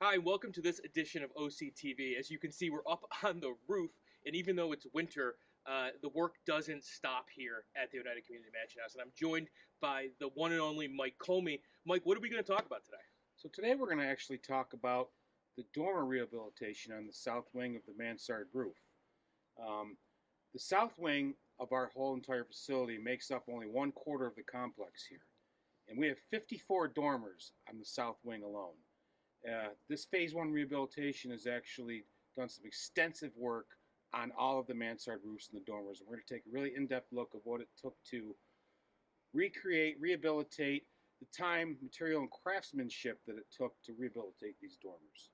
Hi, welcome to this edition of OCTV. As you can see, we're up on the roof, and even though it's winter, the work doesn't stop here at the United Community Mansion House. And I'm joined by the one and only Mike Comey. Mike, what are we going to talk about today? So today we're going to actually talk about the dormer rehabilitation on the south wing of the Mansard roof. Um, the south wing of our whole entire facility makes up only 1/4 of the complex here. And we have 54 dormers on the south wing alone. This phase one rehabilitation has actually done some extensive work on all of the Mansard roofs and the dormers. And we're going to take a really in-depth look of what it took to recreate, rehabilitate, the time, material, and craftsmanship that it took to rehabilitate these dormers.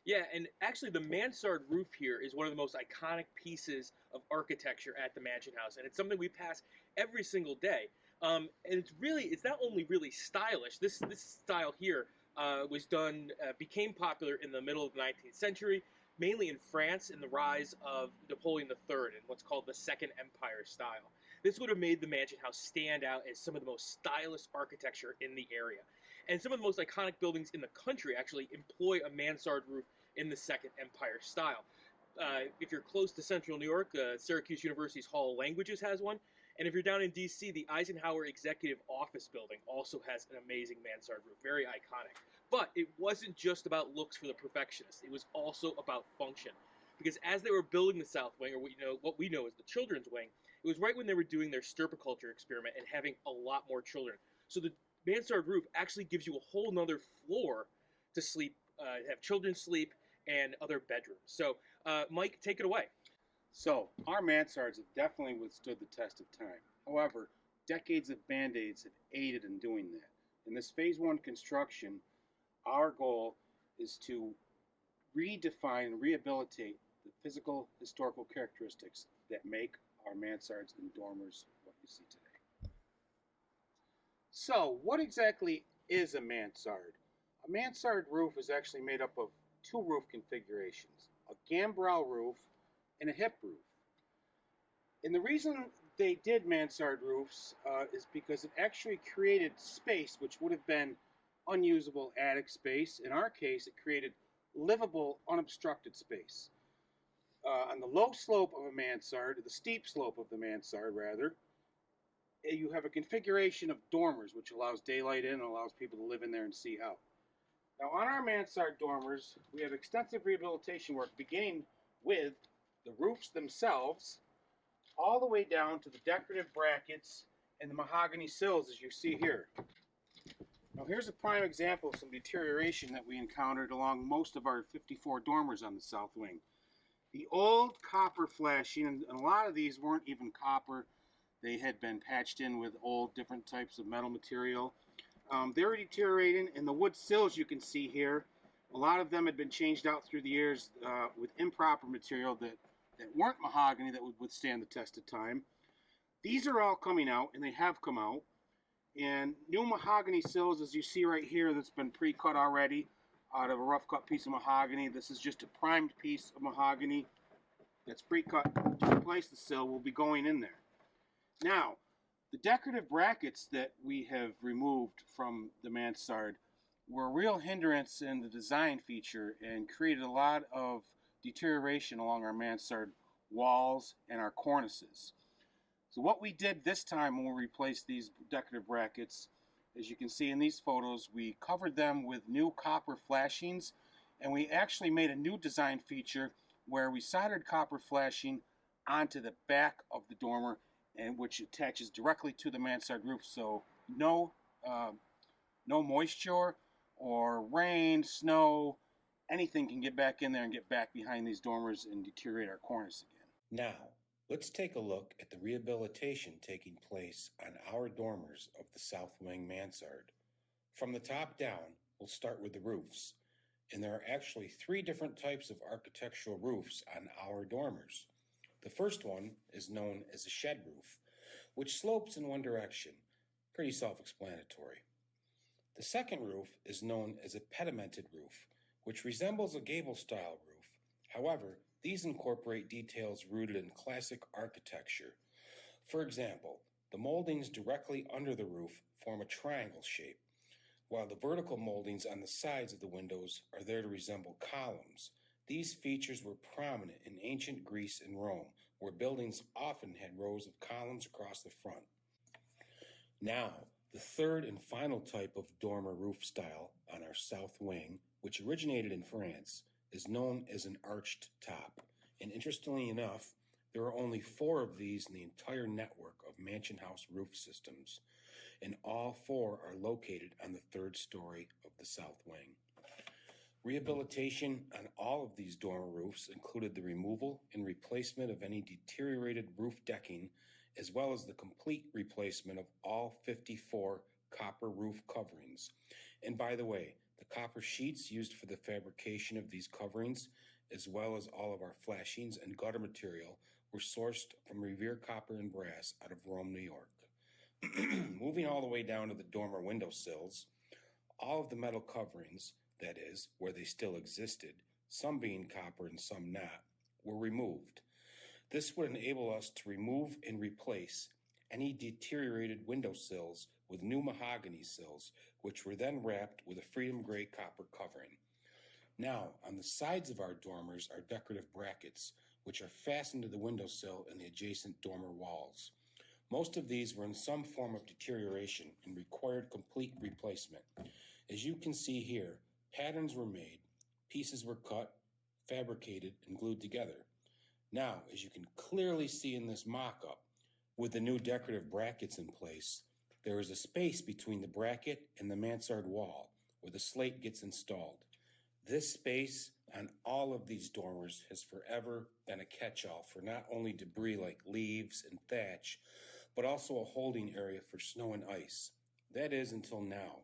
Yeah, and actually, the mansard roof here is one of the most iconic pieces of architecture at the Mansion House, and it's something we pass every single day. And it's not only really stylish. This style here became popular in the middle of the 19th century, mainly in France in the rise of Napoleon III and what's called the Second Empire style. This would have made the Mansion House stand out as some of the most stylish architecture in the area. And some of the most iconic buildings in the country actually employ a mansard roof in the Second Empire style. If you're close to central New York, Syracuse University's Hall of Languages has one. And if you're down in D.C., the Eisenhower Executive Office Building also has an amazing mansard roof, very iconic. But it wasn't just about looks for the perfectionists; it was also about function. Because as they were building the South Wing, or what we know as the Children's Wing, it was right when they were doing their stirpiculture experiment and having a lot more children. So the mansard roof actually gives you a whole nother floor to sleep, have children sleep, and other bedrooms. So, Mike, take it away. So, our mansards have definitely withstood the test of time. However, decades of band-aids have aided in doing that. In this phase one construction, our goal is to redefine and rehabilitate the physical historical characteristics that make our mansards and dormers what you see today. So, what exactly is a mansard? A mansard roof is actually made up of two roof configurations, a gambrel roof and a hip roof. And the reason they did mansard roofs is because it actually created space which would have been unusable attic space. In our case, it created livable, unobstructed space. On the low slope of a mansard, the steep slope of the mansard rather, you have a configuration of dormers which allows daylight in and allows people to live in there and see out. Now on our mansard dormers, we have extensive rehabilitation work beginning with the roofs themselves all the way down to the decorative brackets and the mahogany sills as you see here. Now here's a prime example of some deterioration that we encountered along most of our 54 dormers on the south wing. The old copper flashing, and a lot of these weren't even copper, they had been patched in with old different types of metal material. They were deteriorating, and the wood sills you can see here, a lot of them had been changed out through the years with improper material that weren't mahogany that would withstand the test of time. These are all coming out, and they have come out. And new mahogany sills, as you see right here, that's been pre-cut already out of a rough cut piece of mahogany. This is just a primed piece of mahogany that's pre-cut to replace the sill will be going in there. Now, the decorative brackets that we have removed from the mansard were a real hindrance in the design feature and created a lot of deterioration along our mansard walls and our cornices. So what we did this time when we replaced these decorative brackets, as you can see in these photos, we covered them with new copper flashings, and we actually made a new design feature where we soldered copper flashing onto the back of the dormer, and which attaches directly to the mansard roof, so no moisture or rain, snow, anything can get back in there and get back behind these dormers and deteriorate our cornice again. Now, let's take a look at the rehabilitation taking place on our dormers of the South Wing Mansard. From the top down, we'll start with the roofs, and there are actually three different types of architectural roofs on our dormers. The first one is known as a shed roof, which slopes in one direction, pretty self-explanatory. The second roof is known as a pedimented roof, which resembles a gable-style roof. However, these incorporate details rooted in classic architecture. For example, the moldings directly under the roof form a triangle shape, while the vertical moldings on the sides of the windows are there to resemble columns. These features were prominent in ancient Greece and Rome, where buildings often had rows of columns across the front. Now, the third and final type of dormer roof style on our south wing, which originated in France, is known as an arched top. And interestingly enough, there are only 4 of these in the entire network of mansion house roof systems, and all 4 are located on the 3rd story of the south wing. Rehabilitation on all of these dormer roofs included the removal and replacement of any deteriorated roof decking, as well as the complete replacement of all 54 copper roof coverings. And by the way, the copper sheets used for the fabrication of these coverings, as well as all of our flashings and gutter material, were sourced from Revere Copper and Brass out of Rome, New York. Moving all the way down to the dormer window sills, all of the metal coverings, that is, where they still existed, some being copper and some not, were removed. This would enable us to remove and replace any deteriorated window sills with new mahogany sills, which were then wrapped with a freedom gray copper covering. Now, on the sides of our dormers are decorative brackets, which are fastened to the windowsill and the adjacent dormer walls. Most of these were in some form of deterioration and required complete replacement. As you can see here, patterns were made, pieces were cut, fabricated, and glued together. Now, as you can clearly see in this mock-up, with the new decorative brackets in place, there is a space between the bracket and the mansard wall where the slate gets installed. This space on all of these dormers has forever been a catch-all for not only debris like leaves and thatch, but also a holding area for snow and ice. That is until now.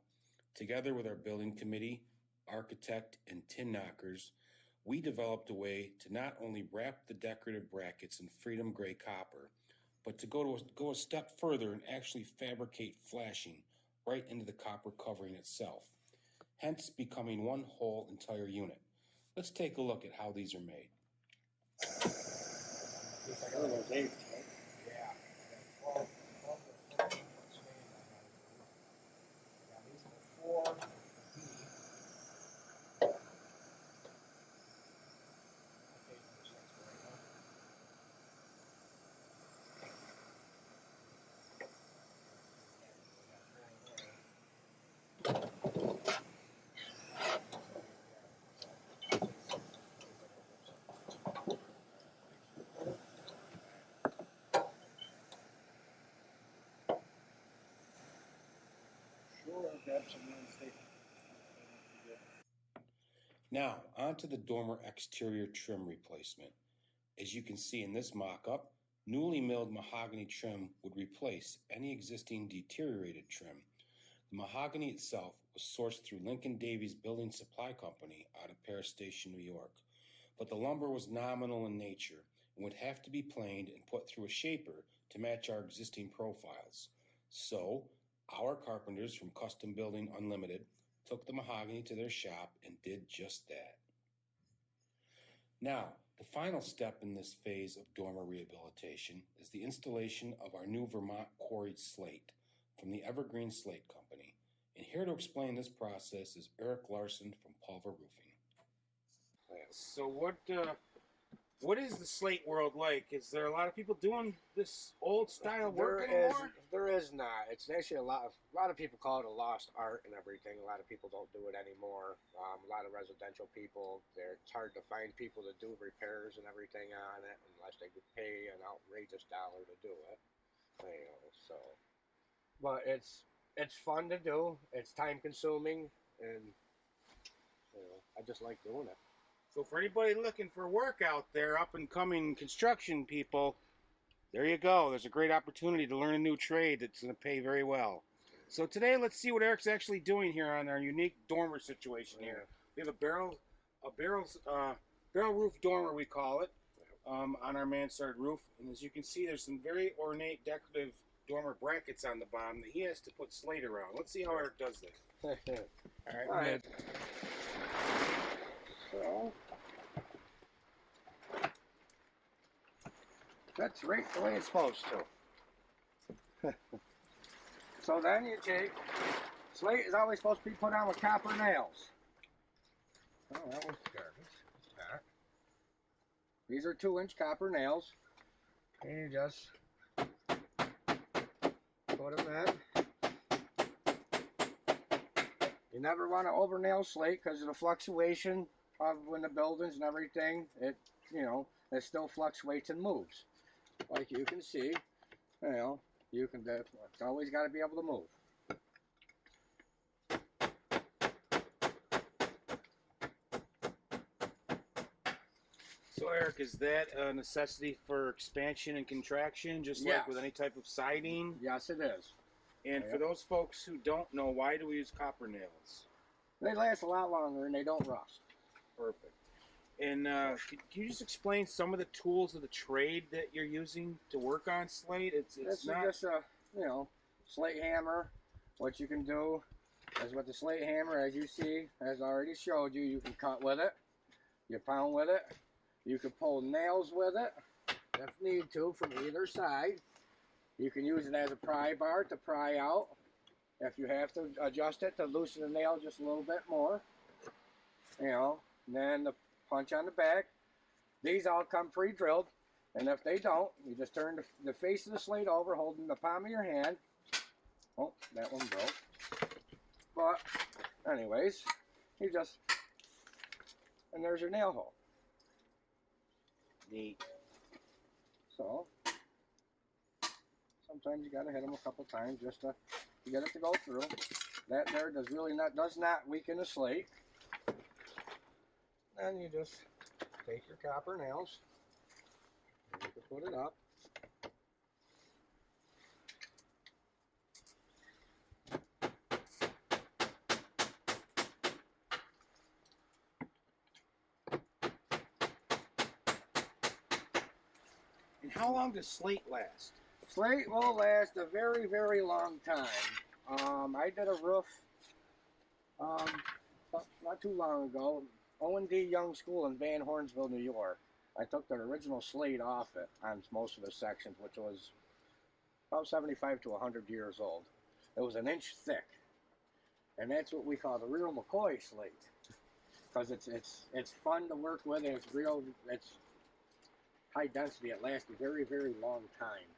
Together with our building committee, architect, and tin knockers, we developed a way to not only wrap the decorative brackets in freedom gray copper, but to go a step further and actually fabricate flashing right into the copper covering itself, hence becoming one whole entire unit. Let's take a look at how these are made. Now, onto the dormer exterior trim replacement. As you can see in this mock-up, newly milled mahogany trim would replace any existing deteriorated trim. The mahogany itself was sourced through Lincoln Davies Building Supply Company out of Paris Station, New York. But the lumber was nominal in nature and would have to be planed and put through a shaper to match our existing profiles. So, our carpenters from Custom Building Unlimited took the mahogany to their shop and did just that. Now, the final step in this phase of dormer rehabilitation is the installation of our new Vermont quarried slate from the Evergreen Slate Company. And here to explain this process is Eric Larson from Pulver Roofing. So what is the slate world like? Is there a lot of people doing this old style work anymore? There is not. It's actually a lot of people call it a lost art and everything. A lot of people don't do it anymore. A lot of residential people, it's hard to find people to do repairs and everything on it unless they could pay an outrageous dollar to do it. You know, so, but it's fun to do. It's time consuming, and I just like doing it. So for anybody looking for work out there, up and coming construction people, there you go. There's a great opportunity to learn a new trade that's going to pay very well. So today, let's see what Eric's actually doing here on our unique dormer situation here. We have a barrel roof dormer, we call it, on our mansard roof. And as you can see, there's some very ornate decorative dormer brackets on the bottom that he has to put slate around. Let's see how Eric does this. All right. So that's right the way it's supposed to. So then you take Slate is always supposed to be put on with copper nails. Oh, that was garbage. What's that? These are 2-inch copper nails. And you just put them in. You never want to over nail slate because of the fluctuation of when the buildings and everything, it it still fluctuates and moves. Like you can see, it's always got to be able to move. So Eric, is that a necessity for expansion and contraction, just like with any type of siding? Yes, it is. And for those folks who don't know, why do we use copper nails? They last a lot longer and they don't rust. Perfect. And can you just explain some of the tools of the trade that you're using to work on slate? This is just a slate hammer. What you can do is with the slate hammer, as you see, as I already showed you, you can cut with it, you pound with it, you can pull nails with it if need to from either side. You can use it as a pry bar to pry out if you have to adjust it to loosen the nail just a little bit more. Then the punch on the back. These all come pre-drilled, and if they don't, you just turn the face of the slate over, holding the palm of your hand. Oh, that one broke. But anyways, and there's your nail hole. Neat. So sometimes you gotta hit them a couple times just to get it to go through. That there does not weaken the slate. Then you just take your copper nails and you can put it up. And how long does slate last? Slate will last a very, very long time. I did a roof not too long ago. O&D Young School in Van Hornsville, New York. I took the original slate off it on most of the sections, which was about 75 to 100 years old. It was 1 inch thick, and that's what we call the real McCoy slate, because it's fun to work with, and it's high density. It lasts a very, very long time.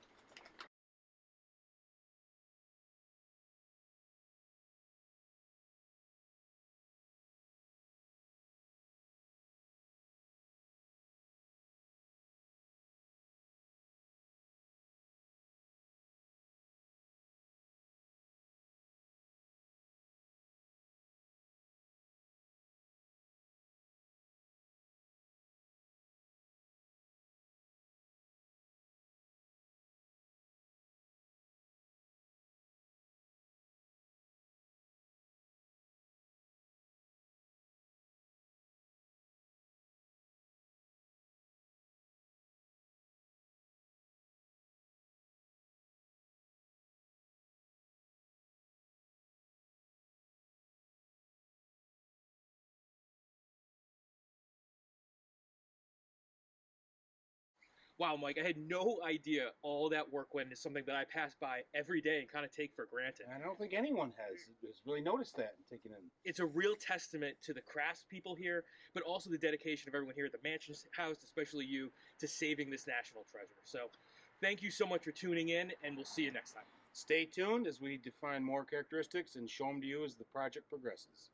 Wow, Mike, I had no idea all that work went into something that I pass by every day and kind of take for granted. I don't think anyone has really noticed that and taken in. It's a real testament to the craftspeople here, but also the dedication of everyone here at the Mansion House, especially you, to saving this national treasure. So thank you so much for tuning in, and we'll see you next time. Stay tuned as we define more characteristics and show them to you as the project progresses.